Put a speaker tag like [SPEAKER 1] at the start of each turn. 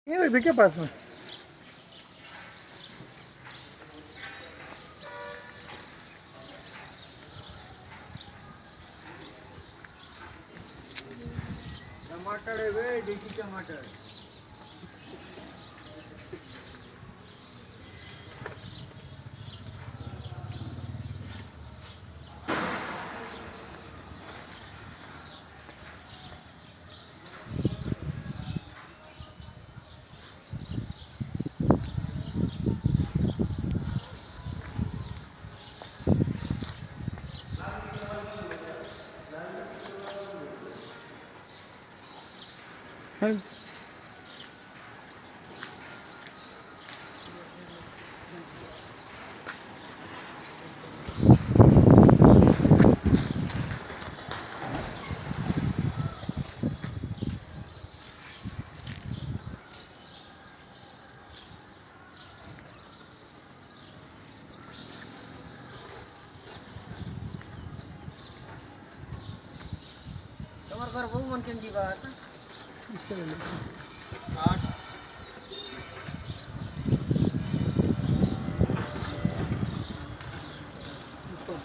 [SPEAKER 1] ये रख दे क्या पास में।
[SPEAKER 2] टमाटर है वे देसी टमाटर।
[SPEAKER 1] हाँ।
[SPEAKER 2] तुम्हारे घर वो मन केंदी बात
[SPEAKER 1] इसके लिए
[SPEAKER 2] आठ
[SPEAKER 1] ऊपर